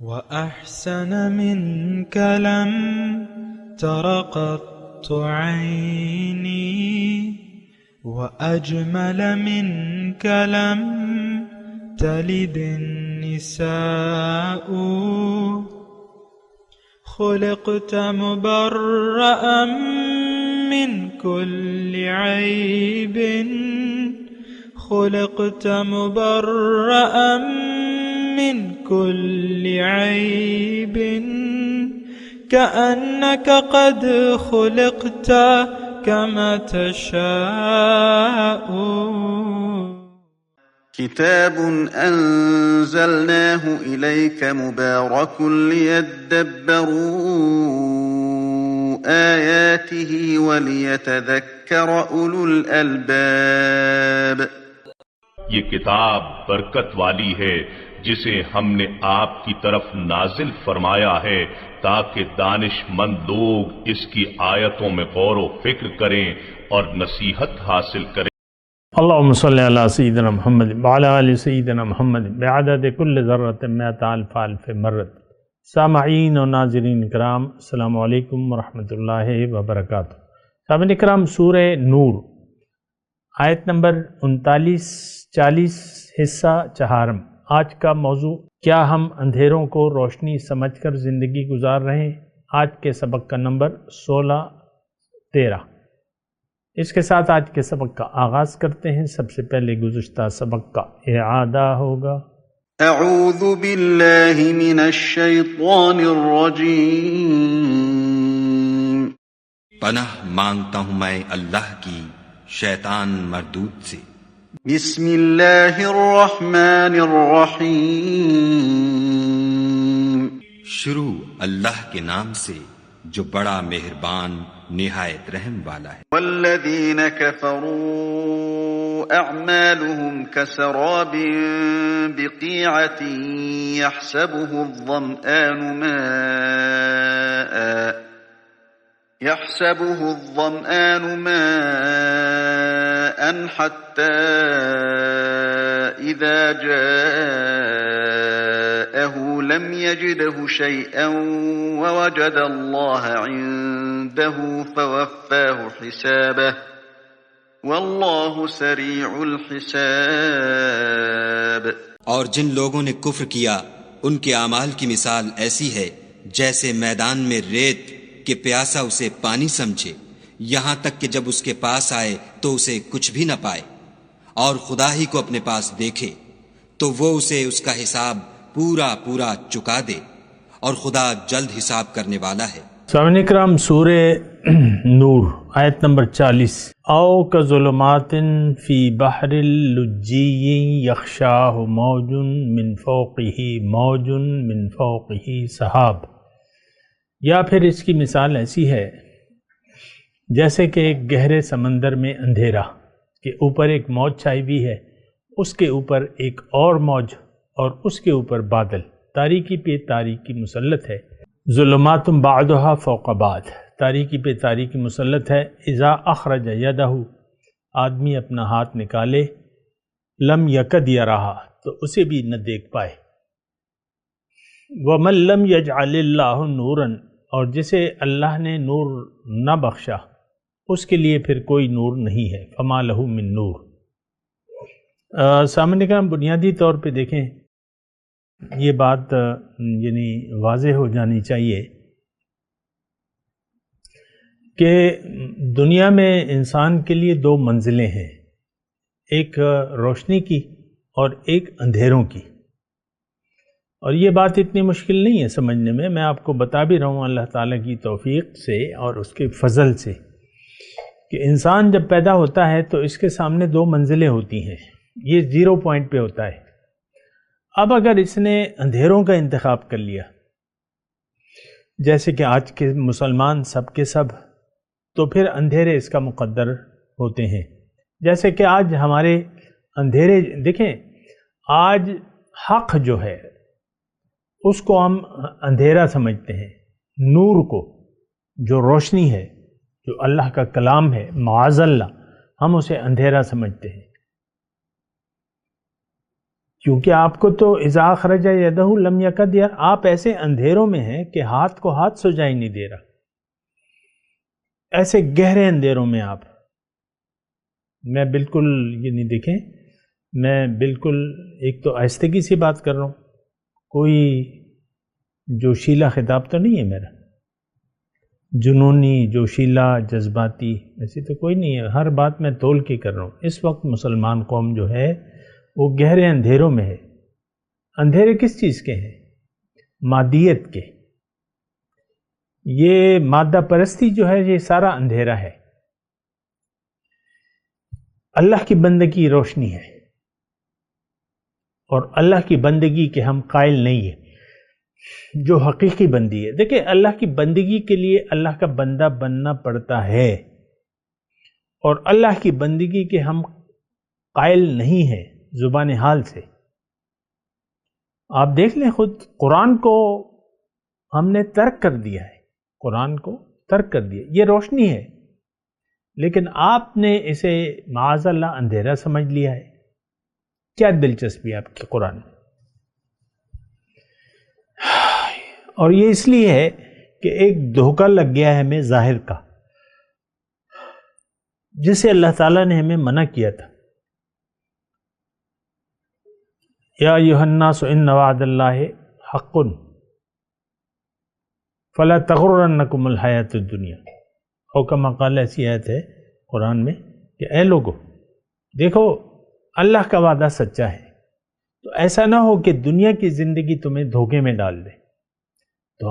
وأحسن منك لم تر قط عيني وأجمل منك لم تلد النساء خلقت مبرأ من كل عيب خلقت مبرأ من كل عيب كأنك قد خلقت كما تشاء. كتاب أنزلناه إليك مبارك ليدبروا آياته وليتذكر أولو الألباب. یہ کتاب برکت والی ہے جسے ہم نے آپ کی طرف نازل فرمایا ہے تاکہ دانش مند لوگ اس کی آیتوں میں غور و فکر کریں اور نصیحت حاصل کریں. اللہم صلی علی سیدنا محمد وعلی آل سیدنا محمد بعدد کل ذرۃ مئۃ الف الف مرۃ. سامعین و ناظرین کرام، السلام علیکم ورحمۃ اللہ وبرکاتہ. سامعین کرام، سورہ نور آیت نمبر 39-40 حصہ چہارم. آج کا موضوع: کیا ہم اندھیروں کو روشنی سمجھ کر زندگی گزار رہے ہیں؟ آج کے سبق کا نمبر 16-13. اس کے ساتھ آج کے سبق کا آغاز کرتے ہیں. سب سے پہلے گزشتہ سبق کا اعادہ ہوگا. اعوذ باللہ من الشیطان الرجیم. پناہ مانگتا ہوں میں اللہ کی شیطان مردود سے. بسم اللہ الرحمن الرحیم. شروع اللہ کے نام سے جو بڑا مہربان نہایت رحم والا ہے. والذین کفروا اعمالهم كسراب بقیعة يحسبه الظمآن ماء حتى إذا جاءه لم يجده شيئا ووجد الله عنده فوفاه حسابه والله سريع الحساب. اور جن لوگوں نے کفر کیا ان کے اعمال کی مثال ایسی ہے جیسے میدان میں ریت کہ پیاسا اسے پانی سمجھے، یہاں تک کہ جب اس کے پاس آئے تو اسے کچھ بھی نہ پائے، اور خدا ہی کو اپنے پاس دیکھے تو وہ اسے اس کا حساب پورا پورا چکا دے، اور خدا جلد حساب کرنے والا ہے. سامعین کرام، سورہ نور آیت نمبر 40. او کظلمات فی بحر اللجی یغشاہ موج من فوقہ موج من فوقہ سحاب. یا پھر اس کی مثال ایسی ہے جیسے کہ ایک گہرے سمندر میں اندھیرا کہ اوپر ایک موج چھائی ہوئی ہے، اس کے اوپر ایک اور موج اور اس کے اوپر بادل، تاریکی پہ تاریکی مسلط ہے. ظلمات بعضها فوق بعض، تاریکی پہ تاریکی مسلط ہے. اذا اخرج یدہ، آدمی اپنا ہاتھ نکالے، لم یکد یراہا، تو اسے بھی نہ دیکھ پائے. وَمَن لَّمْ يَجْعَلِ اللَّهُ نُورًا، اور جسے اللہ نے نور نہ بخشا اس کے لیے پھر کوئی نور نہیں ہے. فَمَا لَهُ مِن نور. سامنے کا بنیادی طور پہ دیکھیں، یہ بات یعنی واضح ہو جانی چاہیے کہ دنیا میں انسان کے لیے دو منزلیں ہیں، ایک روشنی کی اور ایک اندھیروں کی. اور یہ بات اتنی مشکل نہیں ہے سمجھنے میں. میں آپ کو بتا بھی رہا ہوں اللہ تعالیٰ کی توفیق سے اور اس کے فضل سے کہ انسان جب پیدا ہوتا ہے تو اس کے سامنے دو منزلیں ہوتی ہیں. یہ 0 پوائنٹ پہ ہوتا ہے. اب اگر اس نے اندھیروں کا انتخاب کر لیا، جیسے کہ آج کے مسلمان سب کے سب، تو پھر اندھیرے اس کا مقدر ہوتے ہیں. جیسے کہ آج ہمارے اندھیرے دیکھیں، آج حق جو ہے اس کو ہم اندھیرا سمجھتے ہیں، نور کو جو روشنی ہے، جو اللہ کا کلام ہے، معاذ اللہ ہم اسے اندھیرا سمجھتے ہیں. کیونکہ آپ کو تو اذا اخرج یدہ لم یکد یرا، آپ ایسے اندھیروں میں ہیں کہ ہاتھ کو ہاتھ سجائی نہیں دے رہا، ایسے گہرے اندھیروں میں آپ. میں بالکل یہ نہیں دیکھیں، میں بالکل ایک تو آہستگی سے بات کر رہا ہوں، کوئی جوشیلا خطاب تو نہیں ہے میرا، جنونی جوشیلا جذباتی ایسی تو کوئی نہیں ہے، ہر بات میں تول کے کر رہا ہوں. اس وقت مسلمان قوم جو ہے وہ گہرے اندھیروں میں ہے. اندھیرے کس چیز کے ہیں؟ مادیت کے. یہ مادہ پرستی جو ہے یہ سارا اندھیرا ہے. اللہ کی بندگی روشنی ہے، اور اللہ کی بندگی کے ہم قائل نہیں ہیں. جو حقیقی بندی ہے، دیکھیں اللہ کی بندگی کے لیے اللہ کا بندہ بننا پڑتا ہے، اور اللہ کی بندگی کے ہم قائل نہیں ہیں زبان حال سے. آپ دیکھ لیں خود، قرآن کو ہم نے ترک کر دیا ہے، قرآن کو ترک کر دیا. یہ روشنی ہے، لیکن آپ نے اسے معاذ اللہ اندھیرا سمجھ لیا ہے. کیا دلچسپی آپ کی قرآن میں؟ اور یہ اس لیے ہے کہ ایک دھوکہ لگ گیا ہے ہمیں ظاہر کا، جسے اللہ تعالیٰ نے ہمیں منع کیا تھا. یا ایھا الناس ان وعد اللہ حق فلا تغرنکم الحیاۃ الدنیا، او کما قال. ایسی آیت ہے قرآن میں کہ اے لوگو دیکھو اللہ کا وعدہ سچا ہے، تو ایسا نہ ہو کہ دنیا کی زندگی تمہیں دھوکے میں ڈال دے. تو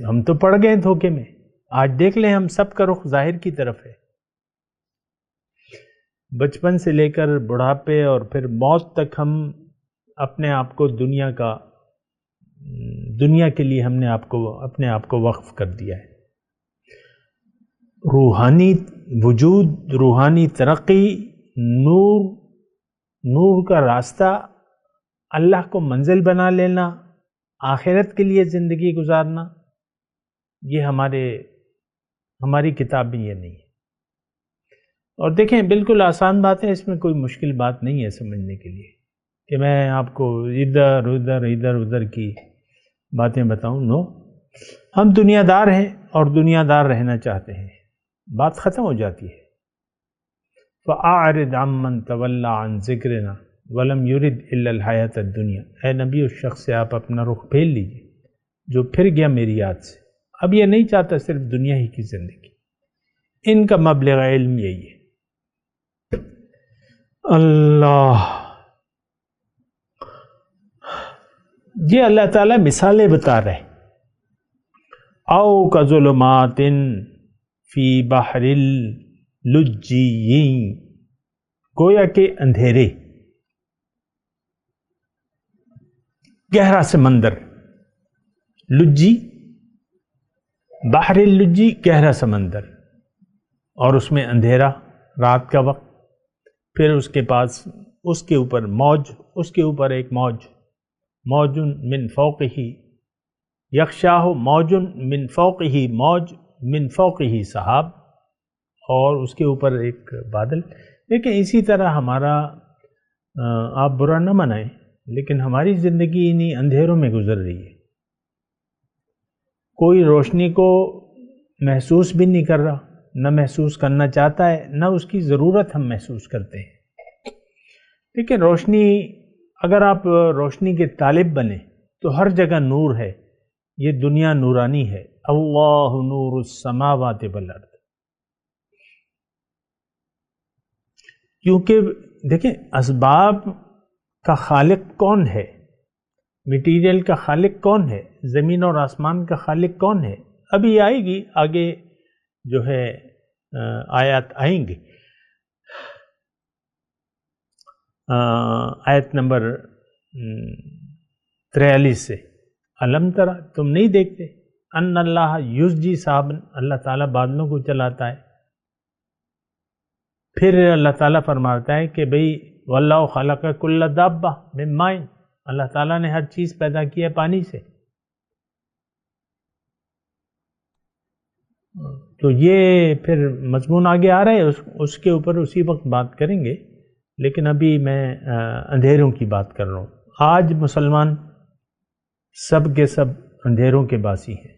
ہم تو پڑ گئے دھوکے میں. آج دیکھ لیں ہم سب کا رخ ظاہر کی طرف ہے. بچپن سے لے کر بڑھاپے اور پھر موت تک ہم اپنے آپ کو دنیا کے لیے ہم نے اپنے آپ کو وقف کر دیا ہے. روحانی وجود، روحانی ترقی، نور کا راستہ، اللہ کو منزل بنا لینا، آخرت کے لیے زندگی گزارنا، یہ ہماری کتاب میں یہ نہیں ہے. اور دیکھیں بالکل آسان بات ہے، اس میں کوئی مشکل بات نہیں ہے سمجھنے کے لیے کہ میں آپ کو ادھر ادھر کی باتیں بتاؤں. نو، ہم دنیا دار ہیں اور دنیا دار رہنا چاہتے ہیں، بات ختم ہو جاتی ہے. فَأَعْرِضْ عَمَّنْ تَوَلَّى عَنْ ذِكْرِنَا وَلَمْ يُرِدْ إِلَّا الْحَيَاةَ الدُّنْيَا. اے نبی اس شخص سے آپ اپنا رخ پھیر لیجئے جو پھر گیا میری یاد سے، اب یہ نہیں چاہتا صرف دنیا ہی کی زندگی. ان کا مبلغ علم یہی ہے. اللہ، یہ اللہ تعالیٰ مثالیں بتا رہے. او کظلمات فی بحر اللجی، گویا کہ اندھیرے، گہرا سمندر. لجی، بحر اللجی، گہرا سمندر، اور اس میں اندھیرا رات کا وقت. پھر اس کے پاس اس کے اوپر موج، اس کے اوپر ایک موج، موج من فوقہ یغشاہ، موج من فوقہ، موج من فوقہ سحاب، اور اس کے اوپر ایک بادل. لیکن اسی طرح ہمارا، آپ برا نہ منائیں، لیکن ہماری زندگی انہی اندھیروں میں گزر رہی ہے. کوئی روشنی کو محسوس بھی نہیں کر رہا، نہ محسوس کرنا چاہتا ہے، نہ اس کی ضرورت ہم محسوس کرتے ہیں. لیکن روشنی، اگر آپ روشنی کے طالب بنیں تو ہر جگہ نور ہے. یہ دنیا نورانی ہے. اللہ نور السماوات والارض. کیونکہ دیکھیں اسباب کا خالق کون ہے، میٹیریل کا خالق کون ہے، زمین اور آسمان کا خالق کون ہے. ابھی آئے گی، آگے جو ہے آیات آئیں گی. آیت نمبر 43 سے، علم ترى، تم نہیں دیکھتے، ان اللہ یزجی سحابا، اللہ تعالیٰ بادلوں کو چلاتا ہے. پھر اللہ تعالیٰ فرماتا ہے کہ بھئی واللہ خلق کل دابہ من ماء، اللہ تعالیٰ نے ہر چیز پیدا کی ہے پانی سے. تو یہ پھر مضمون آگے آ رہا ہے، اس کے اوپر اسی وقت بات کریں گے. لیکن ابھی میں اندھیروں کی بات کر رہا ہوں. آج مسلمان سب کے سب اندھیروں کے باسی ہیں،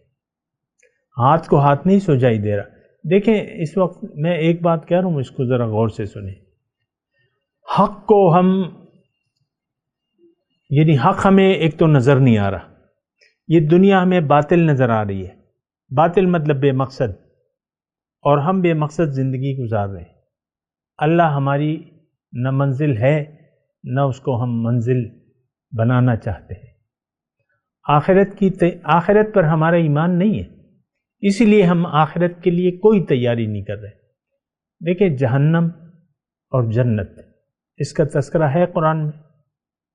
ہاتھ کو ہاتھ نہیں سجائی دے رہا۔ دیکھیں اس وقت میں ایک بات کہہ رہا ہوں، اس کو ذرا غور سے سنیں۔ حق کو حق ہمیں ایک تو نظر نہیں آ رہا، یہ دنیا ہمیں باطل نظر آ رہی ہے، باطل مطلب بے مقصد، اور ہم بے مقصد زندگی گزار رہے ہیں۔ اللہ ہماری نہ منزل ہے نہ اس کو ہم منزل بنانا چاہتے ہیں۔ آخرت پر ہمارا ایمان نہیں ہے، اسی لیے ہم آخرت کے لیے کوئی تیاری نہیں کر رہے۔ دیکھیں جہنم اور جنت، اس کا تذکرہ ہے قرآن میں،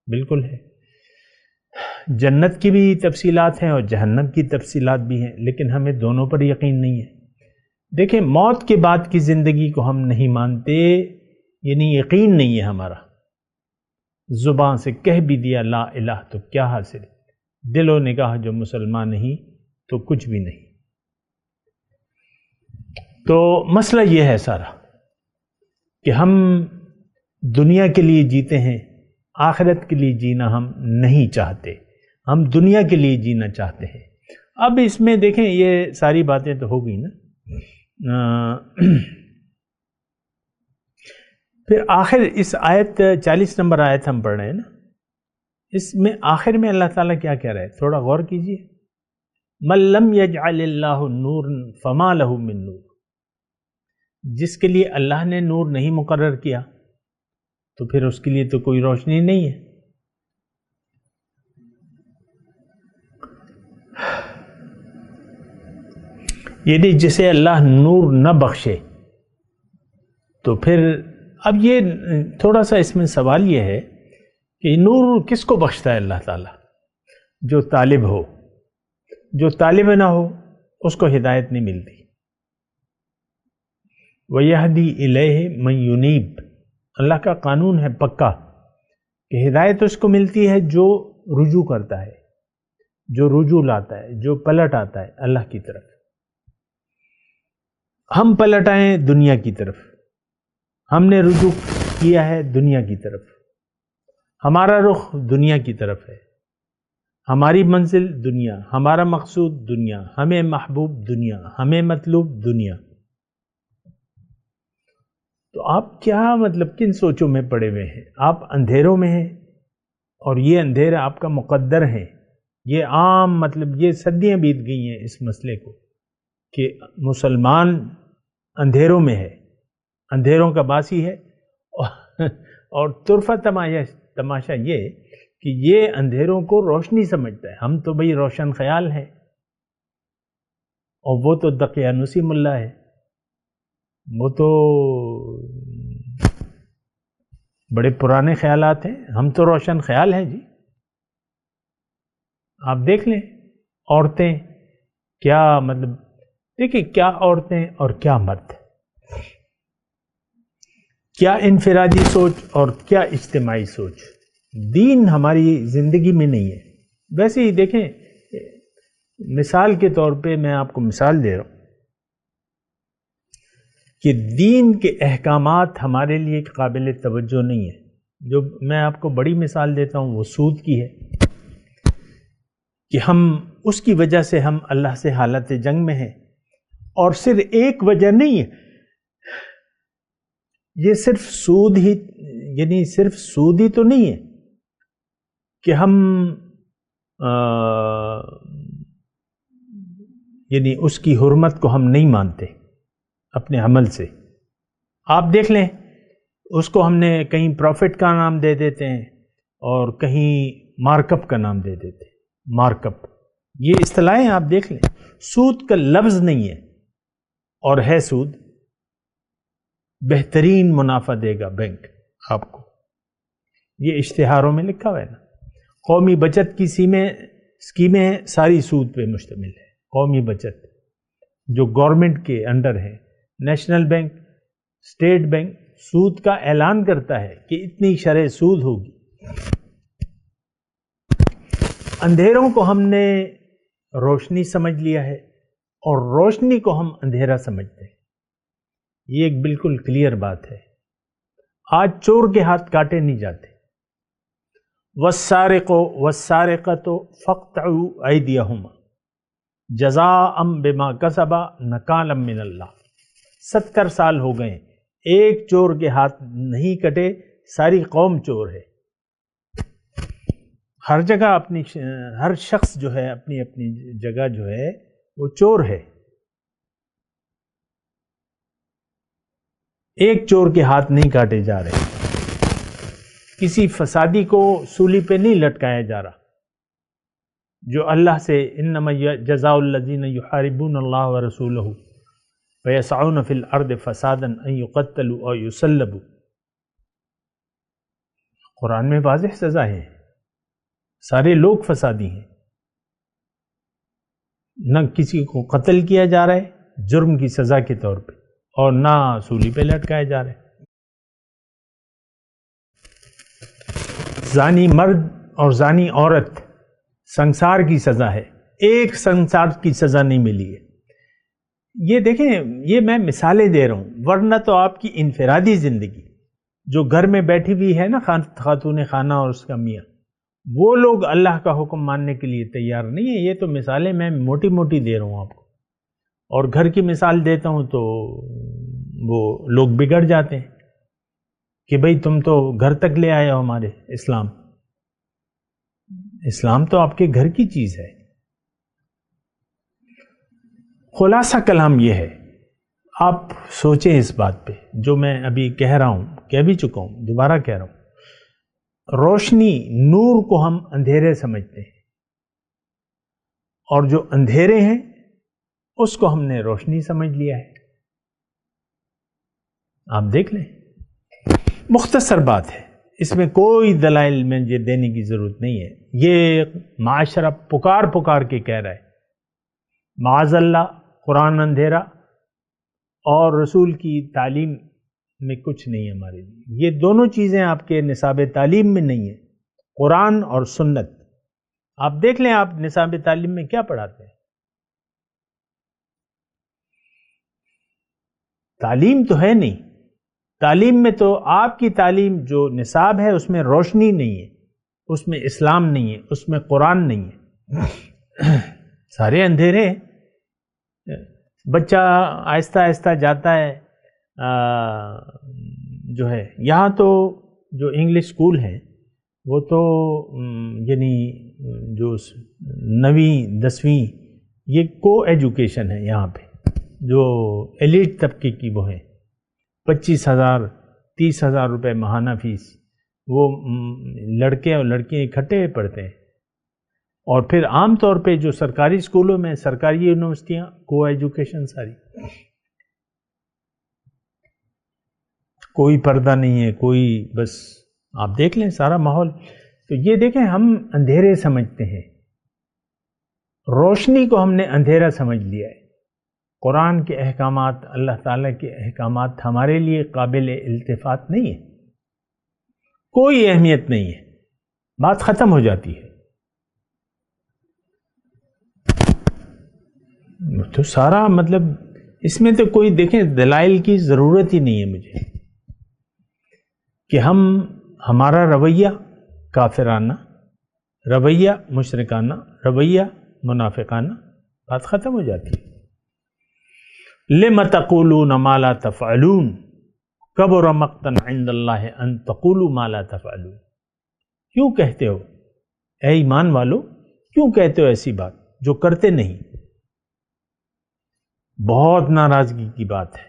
بالکل ہے۔ جنت کی بھی تفصیلات ہیں اور جہنم کی تفصیلات بھی ہیں، لیکن ہمیں دونوں پر یقین نہیں ہے۔ دیکھیں موت کے بعد کی زندگی کو ہم نہیں مانتے، یعنی یقین نہیں ہے ہمارا۔ زبان سے کہہ بھی دیا لا الہ تو کیا حاصل، دل و نگاہ جو مسلمان نہیں تو کچھ بھی نہیں۔ تو مسئلہ یہ ہے سارا کہ ہم دنیا کے لیے جیتے ہیں، آخرت کے لیے جینا ہم نہیں چاہتے، ہم دنیا کے لیے جینا چاہتے ہیں۔ اب اس میں دیکھیں یہ ساری باتیں تو ہو گئی نا، پھر آخر اس آیت 40 نمبر آیت ہم پڑھ رہے ہیں نا، اس میں آخر میں اللہ تعالیٰ کیا کہہ رہا ہے، تھوڑا غور کیجئے۔ من لم یجعل اللہ نور فما لہ من نور، جس کے لیے اللہ نے نور نہیں مقرر کیا تو پھر اس کے لیے تو کوئی روشنی نہیں ہے۔ یعنی جسے اللہ نور نہ بخشے تو پھر اب یہ تھوڑا سا اس میں سوال یہ ہے کہ نور کس کو بخشتا ہے اللہ تعالیٰ؟ جو طالب ہو، جو طالب نہ ہو اس کو ہدایت نہیں ملتی۔ وَيَهْدِي إِلَيْهِ مَن يُنِيبُ، اللہ کا قانون ہے پکا کہ ہدایت اس کو ملتی ہے جو رجوع کرتا ہے، جو رجوع لاتا ہے، جو پلٹ آتا ہے اللہ کی طرف۔ ہم پلٹ آئیں دنیا کی طرف، ہم نے رجوع کیا ہے دنیا کی طرف، ہمارا رخ دنیا کی طرف ہے، ہماری منزل دنیا، ہمارا مقصود دنیا، ہمیں محبوب دنیا، ہمیں مطلوب دنیا۔ تو آپ کیا مطلب کن سوچوں میں پڑے ہوئے ہیں؟ آپ اندھیروں میں ہیں، اور یہ اندھیرا آپ کا مقدر ہے۔ یہ عام مطلب یہ صدیاں بیت گئی ہیں اس مسئلے کو کہ مسلمان اندھیروں میں ہے، اندھیروں کا باسی ہے، اور طرفہ تماشا یہ کہ یہ اندھیروں کو روشنی سمجھتا ہے۔ ہم تو بھئی روشن خیال ہیں، اور وہ تو دقیانوسی ملا ہے، وہ تو بڑے پرانے خیالات ہیں، ہم تو روشن خیال ہیں جی۔ آپ دیکھ لیں عورتیں کیا مطلب، دیکھیں کیا عورتیں اور کیا مرد، کیا انفرادی سوچ اور کیا اجتماعی سوچ۔ دین ہماری زندگی میں نہیں ہے۔ ویسے ہی دیکھیں مثال کے طور پہ میں آپ کو مثال دے رہا ہوں کہ دین کے احکامات ہمارے لیے قابل توجہ نہیں ہے۔ جو میں آپ کو بڑی مثال دیتا ہوں وہ سود کی ہے کہ ہم اس کی وجہ سے ہم اللہ سے حالت جنگ میں ہیں، اور صرف ایک وجہ نہیں ہے، یہ صرف سود ہی، یعنی صرف سود ہی تو نہیں ہے کہ ہم یعنی اس کی حرمت کو ہم نہیں مانتے اپنے عمل سے۔ آپ دیکھ لیں اس کو ہم نے کہیں پروفٹ کا نام دے دیتے ہیں اور کہیں مارک اپ کا نام دے دیتے ہیں۔ مارک اپ یہ اصطلاحیں آپ دیکھ لیں، سود کا لفظ نہیں ہے اور ہے سود۔ بہترین منافع دے گا بینک آپ کو، یہ اشتہاروں میں لکھا ہوا ہے نا۔ قومی بچت کی اسکیمیں ساری سود پہ مشتمل ہے۔ قومی بچت جو گورنمنٹ کے انڈر ہے، نیشنل بینک، اسٹیٹ بینک سود کا اعلان کرتا ہے کہ اتنی شرح سود ہوگی۔ اندھیروں کو ہم نے روشنی سمجھ لیا ہے اور روشنی کو ہم اندھیرا سمجھتے ہیں۔ یہ ایک بالکل کلیئر بات ہے۔ آج چور کے ہاتھ کاٹے نہیں جاتے، والسارق والسارقۃ فاقطعوا ایدیہما جزاء بما کسبا نکالا من اللہ. 70 سال ہو گئے ایک چور کے ہاتھ نہیں کٹے، ساری قوم چور ہے. ہر جگہ اپنی ہر شخص جو ہے اپنی اپنی جگہ جو ہے وہ چور ہے. ایک چور کے ہاتھ نہیں کاٹے جا رہے، کسی فسادی کو سولی پہ نہیں لٹکایا جا رہا. جو اللہ سے انما جزاء الذین یحاربون اللہ ورسولہ ویسعون فی الارض فسادا ان یقتلوا او یصلبوا، قرآن میں واضح سزا ہے. سارے لوگ فسادی ہیں، نہ کسی کو قتل کیا جا رہا ہے جرم کی سزا کے طور پہ، اور نہ سولی پہ لٹکایا جا رہا ہے. زانی مرد اور زانی عورت سنسار کی سزا ہے، ایک سنسار کی سزا نہیں ملی ہے. یہ دیکھیں، یہ میں مثالیں دے رہا ہوں، ورنہ تو آپ کی انفرادی زندگی جو گھر میں بیٹھی ہوئی ہے نا خاتون خانہ اور اس کا میاں، وہ لوگ اللہ کا حکم ماننے کے لیے تیار نہیں ہے. یہ تو مثالیں میں موٹی موٹی دے رہا ہوں آپ کو، اور گھر کی مثال دیتا ہوں تو وہ لوگ بگڑ جاتے ہیں کہ بھئی تم تو گھر تک لے آئے ہو ہمارے اسلام. اسلام تو آپ کے گھر کی چیز ہے. خلاصہ کلام یہ ہے، آپ سوچیں اس بات پہ جو میں ابھی کہہ رہا ہوں، کہہ بھی چکا ہوں، دوبارہ کہہ رہا ہوں. روشنی، نور کو ہم اندھیرے سمجھتے ہیں، اور جو اندھیرے ہیں اس کو ہم نے روشنی سمجھ لیا ہے. آپ دیکھ لیں، مختصر بات ہے، اس میں کوئی دلائل میں یہ دینے کی ضرورت نہیں ہے. یہ معاشرہ پکار کے کہہ رہا ہے معاذ اللہ قرآن اندھیرا اور رسول کی تعلیم میں کچھ نہیں ہے ہمارے لیے. یہ دونوں چیزیں آپ کے نصاب تعلیم میں نہیں ہیں، قرآن اور سنت. آپ دیکھ لیں آپ نصاب تعلیم میں کیا پڑھاتے ہیں. تعلیم تو ہے نہیں. تعلیم میں تو آپ کی تعلیم جو نصاب ہے اس میں روشنی نہیں ہے، اس میں اسلام نہیں ہے، اس میں قرآن نہیں ہے. سارے اندھیرے ہیں. بچہ آہستہ آہستہ جاتا ہے جو ہے. یہاں تو جو انگلش اسکول ہیں وہ تو یعنی جو 9ویں 10ویں یہ کو ایجوکیشن ہے یہاں پہ، جو ایلیٹ طبقے کی وہ ہیں. 25,000 30,000 روپے ماہانہ فیس، وہ لڑکے اور لڑکیاں اکٹھے پڑھتے ہیں. اور پھر عام طور پہ جو سرکاری اسکولوں میں، سرکاری یونیورسٹیاں کو ایجوکیشن ساری، کوئی پردہ نہیں ہے، کوئی بس آپ دیکھ لیں سارا ماحول. تو یہ دیکھیں ہم اندھیرے سمجھتے ہیں، روشنی کو ہم نے اندھیرا سمجھ لیا ہے. قرآن کے احکامات، اللہ تعالیٰ کے احکامات ہمارے لیے قابل التفات نہیں ہے، کوئی اہمیت نہیں ہے، بات ختم ہو جاتی ہے. تو سارا مطلب اس میں تو کوئی دیکھیں دلائل کی ضرورت ہی نہیں ہے مجھے کہ ہمارا رویہ کافرانہ، رویہ مشرکانہ، رویہ منافقانہ، بات ختم ہو جاتی ہے. لِمَ تَقُولُونَ مَا لَا تَفْعَلُونَ كَبُرَ مَقْتًا عِندَ اللَّهِ أَن تَقُولُوا مَا لَا تَفْعَلُونَ. کیوں کہتے ہو اے ایمان والو، کیوں کہتے ہو ایسی بات جو کرتے نہیں؟ بہت ناراضگی کی بات ہے.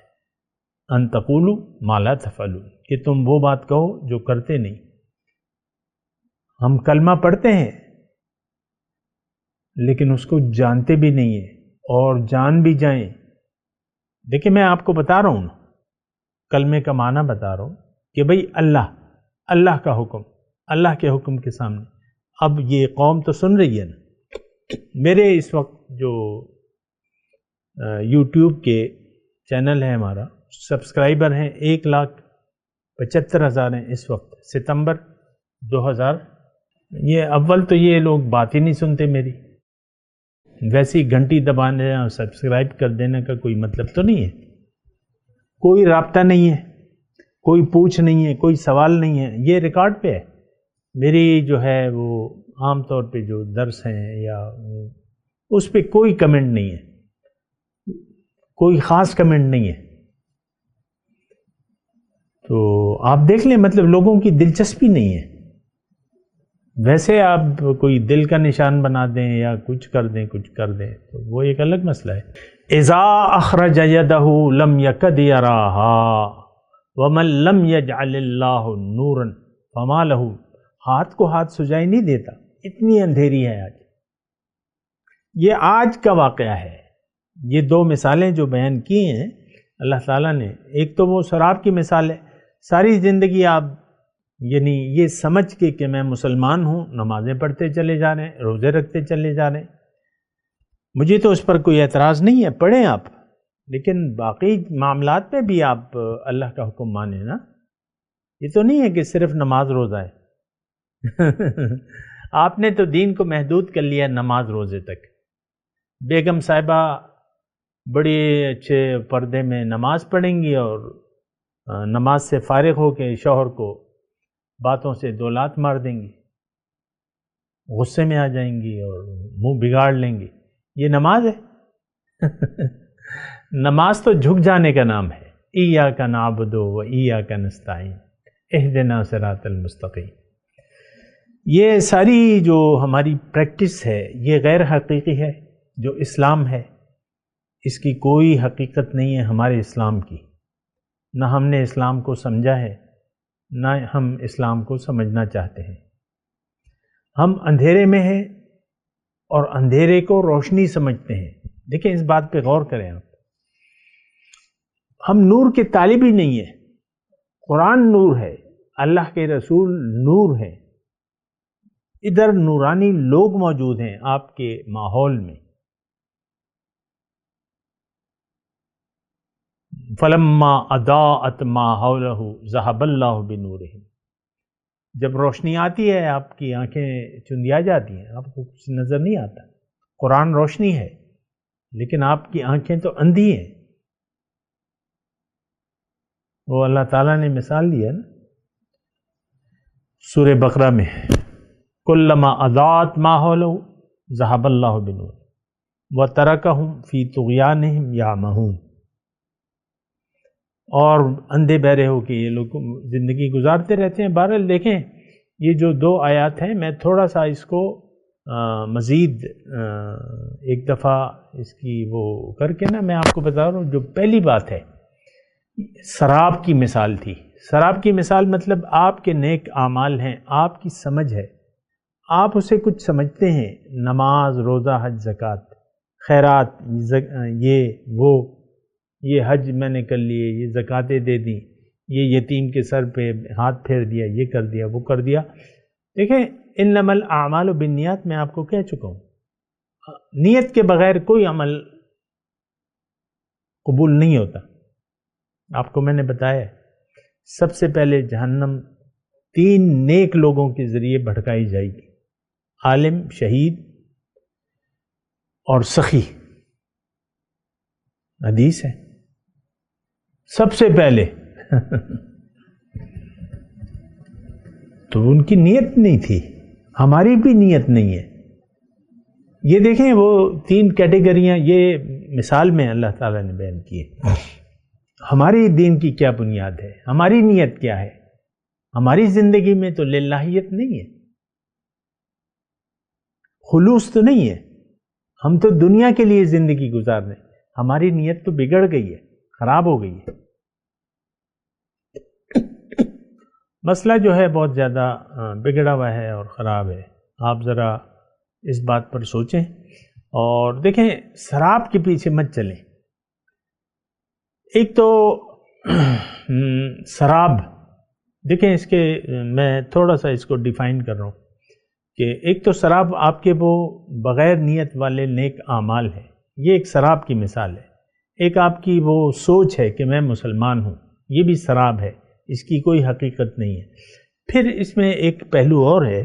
ان تقولوا ما لا تفعلون، کہ تم وہ بات کہو جو کرتے نہیں. ہم کلمہ پڑھتے ہیں لیکن اس کو جانتے بھی نہیں ہیں، اور جان بھی جائیں. دیکھیں میں آپ کو بتا رہا ہوں نا، کلمے کا معنی بتا رہا ہوں کہ بھئی اللہ کا حکم، اللہ کے حکم کے سامنے. اب یہ قوم تو سن رہی ہے نا. میرے اس وقت جو یوٹیوب کے چینل ہے ہمارا، سبسکرائبر ہیں 1,75,000 ہیں اس وقت، ستمبر 2000. یہ اول تو یہ لوگ بات ہی نہیں سنتے میری، ویسی گھنٹی دبانے اور سبسکرائب کر دینے کا کوئی مطلب تو نہیں ہے. کوئی رابطہ نہیں ہے، کوئی پوچھ نہیں ہے، کوئی سوال نہیں ہے. یہ ریکارڈ پہ ہے، میری جو ہے وہ عام طور پہ جو درس ہیں یا اس پہ کوئی کمنٹ نہیں ہے، کوئی خاص کمنٹ نہیں ہے. تو آپ دیکھ لیں، مطلب لوگوں کی دلچسپی نہیں ہے. ویسے آپ کوئی دل کا نشان بنا دیں یا کچھ کر دیں تو وہ ایک الگ مسئلہ ہے. اذا اخرج یدہ لم یکد یراہا ومن لم یجعل اللہ نورا فما لہ. ہاتھ کو ہاتھ سجائی نہیں دیتا، اتنی اندھیری ہے آج. یہ آج کا واقعہ ہے. یہ دو مثالیں جو بیان کی ہیں اللہ تعالیٰ نے، ایک تو وہ سراب کی مثال ہے. ساری زندگی آپ یعنی یہ سمجھ کے کہ میں مسلمان ہوں، نمازیں پڑھتے چلے جا رہے ہیں، روزے رکھتے چلے جا رہے ہیں، مجھے تو اس پر کوئی اعتراض نہیں ہے، پڑھیں آپ، لیکن باقی معاملات میں بھی آپ اللہ کا حکم مانیں نا. یہ تو نہیں ہے کہ صرف نماز روزہ ہے. آپ نے تو دین کو محدود کر لیا نماز روزے تک. بیگم صاحبہ بڑے اچھے پردے میں نماز پڑھیں گی اور نماز سے فارغ ہو کے شوہر کو باتوں سے دو لات مار دیں گی، غصے میں آ جائیں گی اور منہ بگاڑ لیں گی. یہ نماز ہے؟ نماز تو جھک جانے کا نام ہے. ایاک نعبد و ایاک نستعین اہدنا صراط المستقیم. یہ ساری جو ہماری پریکٹس ہے یہ غیر حقیقی ہے. جو اسلام ہے اس کی کوئی حقیقت نہیں ہے ہمارے اسلام کی. نہ ہم نے اسلام کو سمجھا ہے، نہ ہم اسلام کو سمجھنا چاہتے ہیں. ہم اندھیرے میں ہیں اور اندھیرے کو روشنی سمجھتے ہیں. دیکھیں اس بات پہ غور کریں آپ. ہم نور کے طالب ہی نہیں ہیں. قرآن نور ہے، اللہ کے رسول نور ہے، ادھر نورانی لوگ موجود ہیں آپ کے ماحول میں. فلما اضاءت ما حولہ ذہب اللہ بنورہم. جب روشنی آتی ہے آپ کی آنکھیں چندیا جاتی ہیں، آپ کو کچھ نظر نہیں آتا. قرآن روشنی ہے لیکن آپ کی آنکھیں تو اندھی ہیں. وہ اللہ تعالیٰ نے مثال دی ہے نا سورہ بقرہ میں، کلما اضاءت ما حولہ ذہب اللہ بنورہم وترکہم فی طغیانہم یعمہون. اور اندھے بہرے ہو کے یہ لوگ زندگی گزارتے رہتے ہیں. بہرحال دیکھیں یہ جو دو آیات ہیں، میں تھوڑا سا اس کو مزید ایک دفعہ اس کی وہ کر کے نا میں آپ کو بتا رہا ہوں. جو پہلی بات ہے سراب کی مثال تھی. سراب کی مثال مطلب آپ کے نیک اعمال ہیں، آپ کی سمجھ ہے، آپ اسے کچھ سمجھتے ہیں، نماز، روزہ، حج، زکوٰۃ، خیرات، یہ حج میں نے کر لیے، یہ زکاتیں دے دی، یہ یتیم کے سر پہ ہاتھ پھیر دیا، یہ کر دیا، وہ کر دیا. دیکھیں انما الاعمال بالنیات میں آپ کو کہہ چکا ہوں، نیت کے بغیر کوئی عمل قبول نہیں ہوتا. آپ کو میں نے بتایا سب سے پہلے جہنم 3 نیک لوگوں کے ذریعے بھڑکائی جائے گی، عالم، شہید اور سخی. حدیث ہے سب سے پہلے. تو ان کی نیت نہیں تھی، ہماری بھی نیت نہیں ہے. یہ دیکھیں وہ 3 کیٹیگریاں یہ مثال میں اللہ تعالیٰ نے بیان کی ہے. ہماری دین کی کیا بنیاد ہے، ہماری نیت کیا ہے. ہماری زندگی میں تو للہیت نہیں ہے، خلوص تو نہیں ہے. ہم تو دنیا کے لیے زندگی گزار رہے ہیں. ہماری نیت تو بگڑ گئی ہے، خراب ہو گئی ہے. مسئلہ جو ہے بہت زیادہ بگڑا ہوا ہے اور خراب ہے. آپ ذرا اس بات پر سوچیں اور دیکھیں سراب کے پیچھے مت چلیں. ایک تو سراب دیکھیں اس کے میں تھوڑا سا اس کو ڈیفائن کر رہا ہوں کہ ایک تو سراب آپ کے وہ بغیر نیت والے نیک اعمال ہیں، یہ ایک سراب کی مثال ہے. ایک آپ کی وہ سوچ ہے کہ میں مسلمان ہوں، یہ بھی سراب ہے، اس کی کوئی حقیقت نہیں ہے. پھر اس میں ایک پہلو اور ہے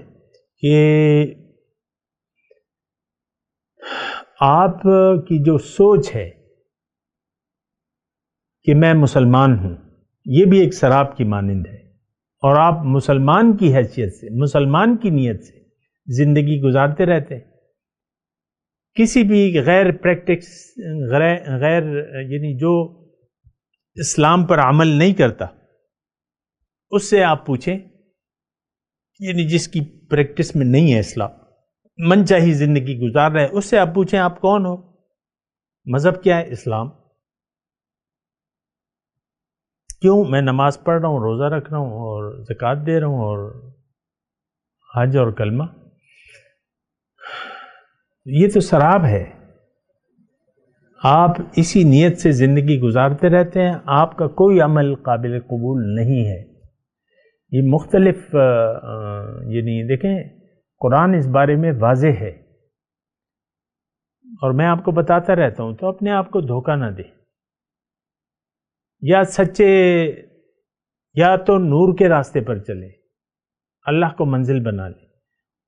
کہ آپ کی جو سوچ ہے کہ میں مسلمان ہوں، یہ بھی ایک سراب کی مانند ہے اور آپ مسلمان کی حیثیت سے، مسلمان کی نیت سے زندگی گزارتے رہتے ہیں، کسی بھی غیر پریکٹکس، غیر یعنی جو اسلام پر عمل نہیں کرتا اس سے آپ پوچھیں، یعنی جس کی پریکٹس میں نہیں ہے اسلام، من چاہی زندگی گزار رہے ہیں، اس سے آپ پوچھیں آپ کون ہو، مذہب کیا ہے؟ اسلام۔ کیوں؟ میں نماز پڑھ رہا ہوں، روزہ رکھ رہا ہوں اور زکوٰۃ دے رہا ہوں اور حج اور کلمہ۔ یہ تو سراب ہے، آپ اسی نیت سے زندگی گزارتے رہتے ہیں، آپ کا کوئی عمل قابل قبول نہیں ہے۔ یہ مختلف یعنی دیکھیں قرآن اس بارے میں واضح ہے، اور میں آپ کو بتاتا رہتا ہوں، تو اپنے آپ کو دھوکہ نہ دیں، یا سچے، یا تو نور کے راستے پر چلیں، اللہ کو منزل بنا لیں،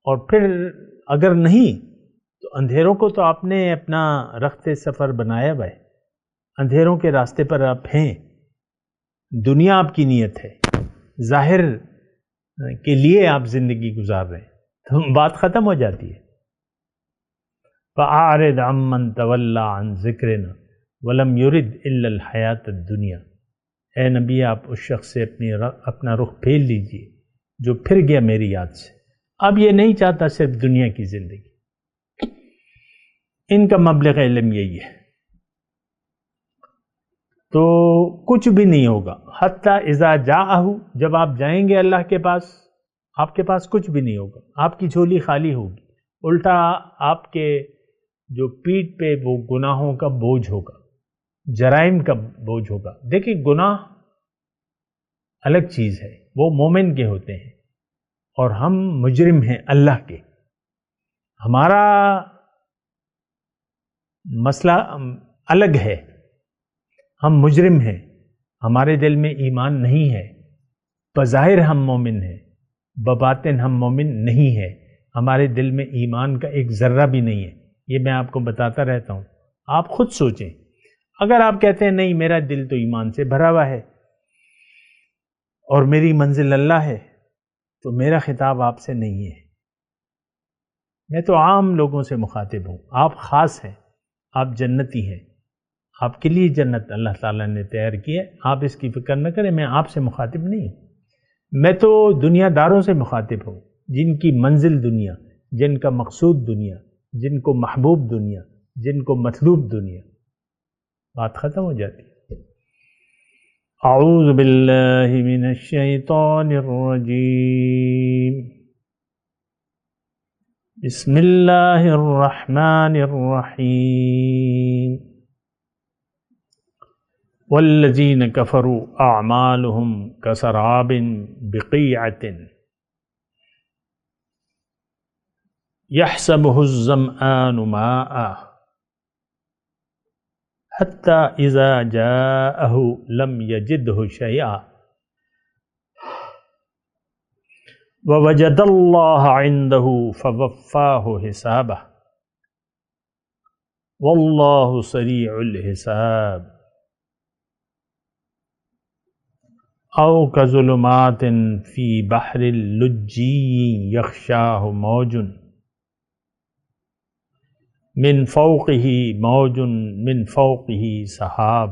اور پھر اگر نہیں تو اندھیروں کو تو آپ نے اپنا رخت سفر بنایا ہے، اندھیروں کے راستے پر آپ ہیں، دنیا آپ کی نیت ہے، ظاہر کے لیے آپ زندگی گزار رہے ہیں، تو بات ختم ہو جاتی ہے۔ فَأَعْرِضْ عَمَّنْ تَوَلَّى عَنْ ذِكْرِنَا وَلَمْ يُرِدْ إِلَّا الْحَيَاةَ الدُّنْيَا۔ اے نبی، آپ اس شخص سے اپنا رخ پھیر لیجئے جو پھر گیا میری یاد سے، اب یہ نہیں چاہتا صرف دنیا کی زندگی۔ ان کا مبلغ علم یہی ہے، تو کچھ بھی نہیں ہوگا۔ حتیٰ اذا جاءہ، جب آپ جائیں گے اللہ کے پاس، آپ کے پاس کچھ بھی نہیں ہوگا، آپ کی جھولی خالی ہوگی، الٹا آپ کے جو پیٹھ پہ وہ گناہوں کا بوجھ ہوگا، جرائم کا بوجھ ہوگا۔ دیکھیں گناہ الگ چیز ہے، وہ مومن کے ہوتے ہیں، اور ہم مجرم ہیں اللہ کے۔ ہمارا مسئلہ الگ ہے، ہم مجرم ہیں، ہمارے دل میں ایمان نہیں ہے، بظاہر ہم مومن ہیں، بباطن ہم مومن نہیں ہے، ہمارے دل میں ایمان کا ایک ذرہ بھی نہیں ہے۔ یہ میں آپ کو بتاتا رہتا ہوں، آپ خود سوچیں۔ اگر آپ کہتے ہیں نہیں میرا دل تو ایمان سے بھرا ہوا ہے اور میری منزل اللہ ہے، تو میرا خطاب آپ سے نہیں ہے، میں تو عام لوگوں سے مخاطب ہوں، آپ خاص ہیں، آپ جنتی ہیں، آپ کے لیے جنت اللہ تعالیٰ نے تیار کی ہے، آپ اس کی فکر نہ کریں، میں آپ سے مخاطب نہیں ہوں، میں تو دنیا داروں سے مخاطب ہوں، جن کی منزل دنیا، جن کا مقصود دنیا، جن کو محبوب دنیا، جن کو مطلوب دنیا۔ بات ختم ہو جاتی ہے۔ اعوذ باللہ من الشیطان الرجیم، بسم اللہ الرحمن الرحیم۔ والذین کفروا اعمالهم کسراب بقیعۃ يحسبه الظمآن ماء حتى إذا جاءه لم يجده شيئا ووجد الله عنده فوفاه حسابه والله سريع الحساب۔ أو كظلمات في بحر لجي يغشاه موج من فوقه موج من فوقه سحاب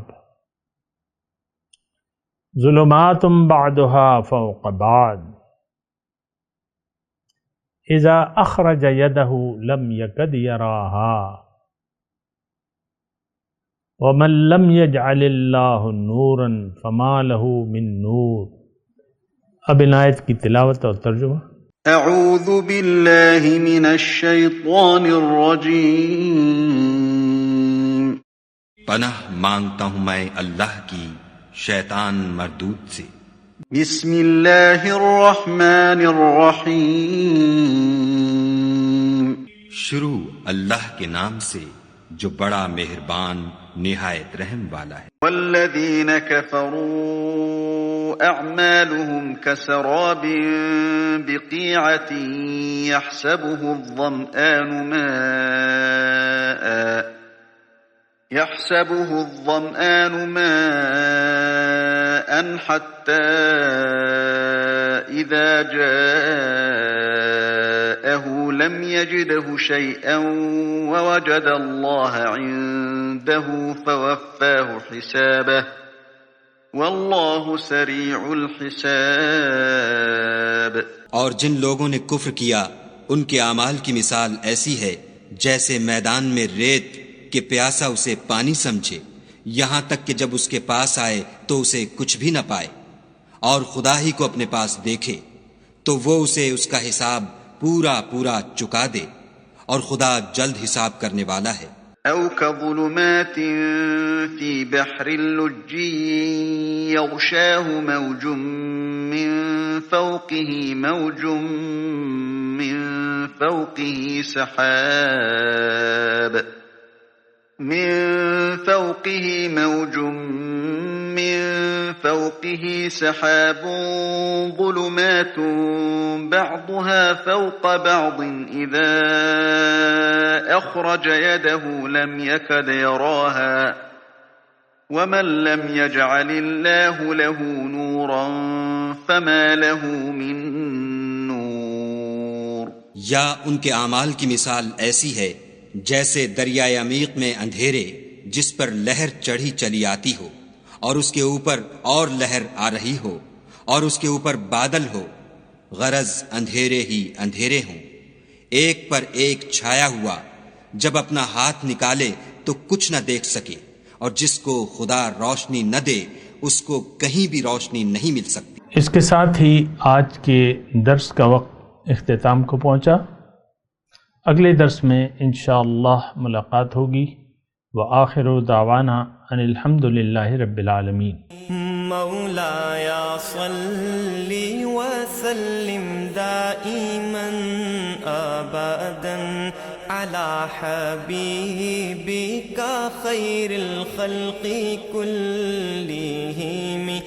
ظلمات بعضها فوق بعض إذا أخرج يده لم يكد يراها ومن لم يجعل الله نورا فما له من نور۔ اب ان آیت کی تلاوت اور ترجمہ۔ اعوذ باللہ من الشیطان الرجیم، پناہ مانگتا ہوں میں اللہ کی شیطان مردود سے۔ بسم اللہ الرحمن الرحیم، شروع اللہ کے نام سے جو بڑا مہربان نہایت رحم والا ہے۔ والذین کفروا اعمالهم کسراب بقیعۃ يحسبه الظمآن ماء شيئا حتى إذا جاءه لم يجده شيئا ووجد الله عنده فوفاه حسابه والله سريع الحساب. اور جن لوگوں نے کفر کیا ان کے اعمال کی مثال ایسی ہے جیسے میدان میں ریت کہ پیاسا اسے پانی سمجھے، یہاں تک کہ جب اس کے پاس آئے تو اسے کچھ بھی نہ پائے، اور خدا ہی کو اپنے پاس دیکھے تو وہ اسے اس کا حساب پورا پورا چکا دے، اور خدا جلد حساب کرنے والا ہے. أو كظلمات في بحر اللجي يغشاه موج من فوقه موج من فوقه سحاب ظلمات بعضها فوق بعض إذا أخرج يده لم يكد يراها ومن لم يجعل الله له نورا فما له من نور. یا ان کے اعمال کی مثال ایسی ہے جیسے دریائے عمیق میں اندھیرے جس پر لہر چڑھی چلی آتی ہو اور اس کے اوپر اور لہر آ رہی ہو اور اس کے اوپر بادل ہو، غرض اندھیرے ہی اندھیرے ہوں، ایک پر ایک چھایا ہوا، جب اپنا ہاتھ نکالے تو کچھ نہ دیکھ سکے، اور جس کو خدا روشنی نہ دے اس کو کہیں بھی روشنی نہیں مل سکتی. اس کے ساتھ ہی آج کے درس کا وقت اختتام کو پہنچا. اگلے درس میں انشاءاللہ ملاقات ہوگی. وآخر دعوانا ان الحمد للہ رب العالمین. مولایا صلی وسلم دائما ابدا على حبیبک خیر الخلق كلهم